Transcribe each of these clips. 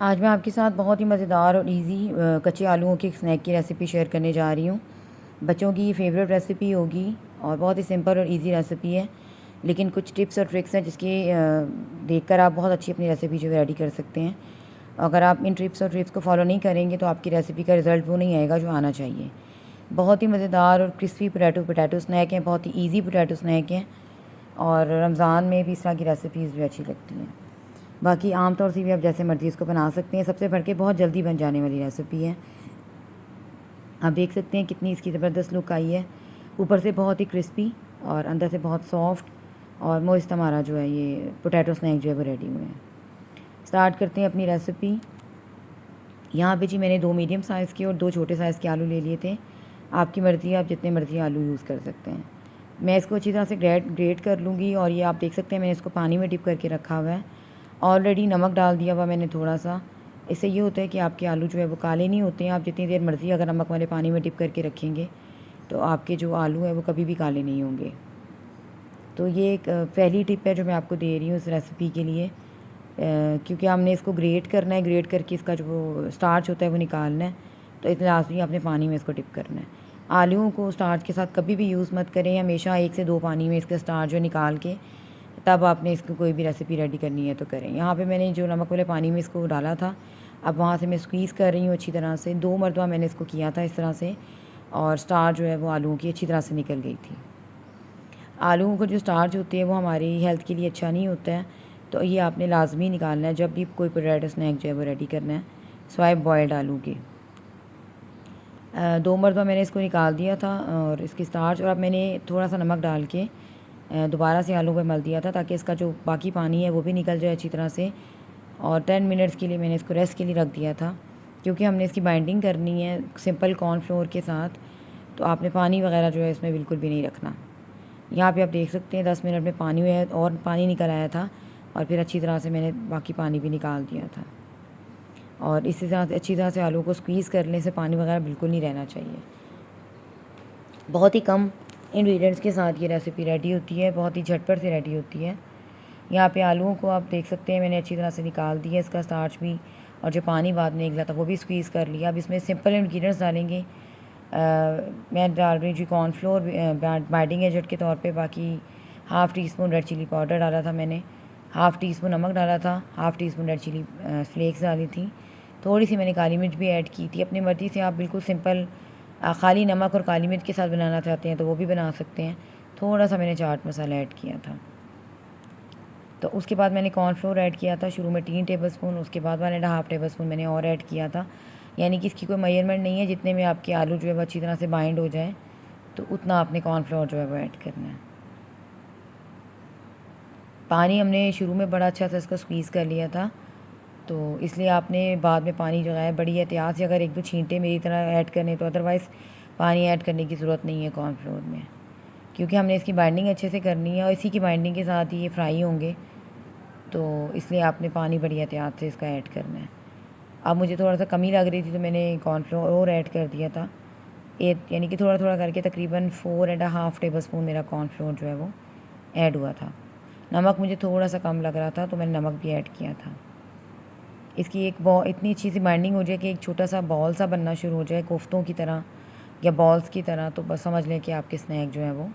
आज मैं आपके साथ बहुत ही मज़ेदार और इजी कच्चे आलूओं के स्नैक की रेसिपी शेयर करने जा रही हूँ। बच्चों की फेवरेट रेसिपी होगी और बहुत ही सिंपल और इजी रेसिपी है, लेकिन कुछ टिप्स और ट्रिक्स हैं जिसके देखकर आप बहुत अच्छी अपनी रेसिपी जो है रेडी कर सकते हैं। अगर आप इन टिप्स और ट्रिक्स को फॉलो नहीं करेंगे तो आपकी रेसिपी का रिज़ल्ट वो नहीं आएगा जो आना चाहिए। बहुत ही मज़ेदार और क्रिस्पी पोटैटो स्नैक हैं, बहुत ही ईजी पोटैटो स्नैक हैं और रमज़ान में भी इस तरह की रेसिपीज़ भी अच्छी लगती हैं। बाकी आम तौर से भी आप जैसे मर्ज़ी इसको बना सकते हैं। सबसे बढ़ के बहुत जल्दी बन जाने वाली रेसिपी है। आप देख सकते हैं कितनी इसकी ज़बरदस्त लुक आई है, ऊपर से बहुत ही क्रिस्पी और अंदर से बहुत सॉफ्ट और मोइस्ट हमारा जो है ये पोटैटो स्नैक जो है वो रेडी हुए हैं। स्टार्ट करते हैं अपनी रेसिपी। यहाँ पे जी मैंने 2 मीडियम साइज़ के और 2 छोटे साइज़ के आलू ले लिए थे। आपकी मर्ज़ी, आप जितने मर्ज़ी आलू यूज़ कर सकते हैं। मैं इसको अच्छी तरह से ग्रेट कर लूँगी और ये आप देख सकते हैं मैंने इसको पानी में डिप करके रखा हुआ है। ऑलरेडी नमक डाल दिया हुआ मैंने थोड़ा सा। इससे ये होता है कि आपके आलू जो है वो काले नहीं होते हैं। आप जितनी देर मर्ज़ी अगर नमक वाले पानी में डिप करके रखेंगे तो आपके जो आलू हैं वो कभी भी काले नहीं होंगे। तो ये एक पहली टिप है जो मैं आपको दे रही हूँ इस रेसिपी के लिए, क्योंकि हमने इसको ग्रेट करना है। ग्रेट करके इसका जो स्टार्च होता है वो निकालना है, तो इसलिए लाजमी आपने पानी में इसको डिप करना है। आलूओं को स्टार्च के साथ कभी भी यूज़ मत करें, हमेशा 1 से 2 पानी में इसका स्टार्च जो निकाल के तब आपने इसको कोई भी रेसिपी रेडी करनी है तो करें। यहाँ पे मैंने जो नमक वाले पानी में इसको डाला था, अब वहाँ से मैं स्क्वीज़ कर रही हूँ अच्छी तरह से। 2 मरतबा मैंने इसको किया था इस तरह से और स्टार्च जो है वो आलूओं की अच्छी तरह से निकल गई थी। आलूओं को जो स्टार्च होती है वो हमारी हेल्थ के लिए अच्छा नहीं होता है, तो ये आपने लाजमी निकालना है जब भी कोई पोटैटो स्नैक जो है वो रेडी करना है। स्वाइप बॉयल्ड आलू के 2 मरतबा मैंने इसको निकाल दिया था और इसकी स्टार्च, और अब मैंने थोड़ा सा नमक डाल के दोबारा से आलू पर मल दिया था ताकि इसका जो बाकी पानी है वो भी निकल जाए अच्छी तरह से। और 10 मिनट्स के लिए मैंने इसको रेस्ट के लिए रख दिया था, क्योंकि हमने इसकी बाइंडिंग करनी है सिंपल कॉर्नफ्लोर के साथ, तो आपने पानी वगैरह जो है इसमें बिल्कुल भी नहीं रखना। यहाँ पे आप देख सकते हैं 10 मिनट में पानी में और पानी निकल आया था और फिर अच्छी तरह से मैंने बाकी पानी भी निकाल दिया था। और इसी तरह से अच्छी तरह से आलू को स्क्वीज़ करने से पानी वगैरह बिल्कुल नहीं रहना चाहिए। बहुत ही कम इंग्रेडिएंट्स के साथ ये रेसिपी रेडी होती है, बहुत ही झटपट से रेडी होती है। यहाँ पे आलूओं को आप देख सकते हैं मैंने अच्छी तरह से निकाल दिया इसका स्टार्च भी, और जो पानी बाद में निकला था वो भी स्क्वीज़ कर लिया। अब इसमें सिंपल इंग्रेडिएंट्स डालेंगे। मैं डाल रही हूँ कॉर्नफ्लोर बाइंडिंग एजेंट के तौर पे। बाकी half teaspoon red chilli powder डाला था मैंने, हाफ़ टी स्पून नमक डाला था, half teaspoon red chilli flakes डाली थी, थोड़ी सी मैंने काली मिर्च भी ऐड की थी। अपनी मर्ज़ी से आप बिल्कुल सिंपल खाली नमक और काली मिर्च के साथ बनाना चाहते हैं तो वो भी बना सकते हैं। थोड़ा सा मैंने चाट मसाला ऐड किया था। तो उसके बाद मैंने कॉर्नफ्लोर ऐड किया था शुरू में 3 टेबलस्पून, उसके बाद 1.5 टेबलस्पून मैंने और ऐड किया था। यानी कि इसकी कोई मेजरमेंट नहीं है, जितने में आपके आलू जो है वो अच्छी तरह से बाइंड हो जाए तो उतना आपने कॉर्नफ्लोर जो है वो ऐड करना है। पानी हमने शुरू में बड़ा अच्छा सा इसको स्क्वीज़ कर लिया था, तो इसलिए आपने बाद में पानी जो है बड़ी एहतियात से अगर 1-2 छींटे मेरी तरह ऐड करने, तो अदरवाइज़ पानी ऐड करने की ज़रूरत नहीं है कॉर्नफ्लोर में, क्योंकि हमने इसकी बाइंडिंग अच्छे से करनी है और इसी की बाइंडिंग के साथ ही ये फ्राई होंगे, तो इसलिए आपने पानी बड़ी एहतियात से इसका ऐड करना है। अब मुझे थोड़ा सा कमी लग रही थी तो मैंने कॉर्नफ्लोर और ऐड कर दिया था। यानी कि थोड़ा थोड़ा करके तकरीबन 4.5 टेबलस्पून मेरा कॉर्नफ्लोर जो है वो ऐड हुआ था। नमक मुझे थोड़ा सा कम लग रहा था तो मैंने नमक भी ऐड किया था। इसकी एक इतनी अच्छी सी बाइंडिंग हो जाए कि एक छोटा सा बॉल सा बनना शुरू हो जाए कोफ्तों की तरह या बॉल्स की तरह, तो बस समझ लें कि आपके स्नैक जो है वो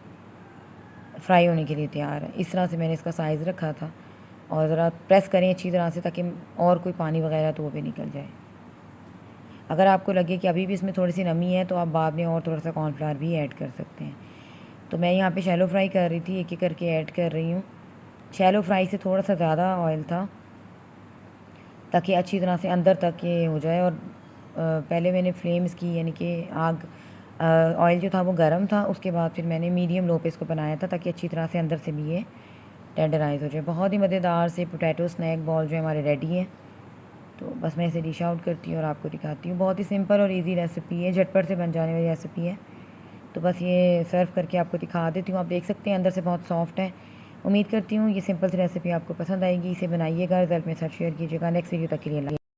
फ्राई होने के लिए तैयार है। इस तरह से मैंने इसका साइज़ रखा था और ज़रा प्रेस करें अच्छी तरह से ताकि और कोई पानी वगैरह तो वो भी निकल जाए। अगर आपको लगे कि अभी भी इसमें थोड़ी सी नमी है तो आप बाद में और थोड़ा सा कॉर्नफ्लावर भी ऐड कर सकते हैं। तो मैं यहाँ पे शैलो फ्राई कर रही थी, एक एक करके ऐड कर रही हूँ। शैलो फ्राई से थोड़ा सा ज़्यादा ऑयल था ताकि अच्छी तरह से अंदर तक ये हो जाए। और पहले मैंने फ्लेम इसकी यानी कि आग ऑयल जो था वो गर्म था, उसके बाद फिर मैंने मीडियम लो पे इसको बनाया था ताकि अच्छी तरह से अंदर से भी ये टेंडराइज़ हो जाए। बहुत ही मज़ेदार से पोटैटो स्नैक बॉल जो हमारे रेडी है। तो बस मैं इसे डिश आउट करती हूँ और आपको दिखाती हूँ। बहुत ही सिंपल और इजी रेसिपी है, झटपट से बन जाने वाली रेसिपी है। तो बस ये सर्व करके आपको दिखा देती हूँ। आप देख सकते हैं अंदर से बहुत सॉफ्ट है। उम्मीद करती हूँ ये सिंपल सी रेसिपी आपको पसंद आएगी। इसे बनाइएगा, रिजल्ट में साथ शेयर कीजिएगा। नेक्स्ट वीडियो तक के लिए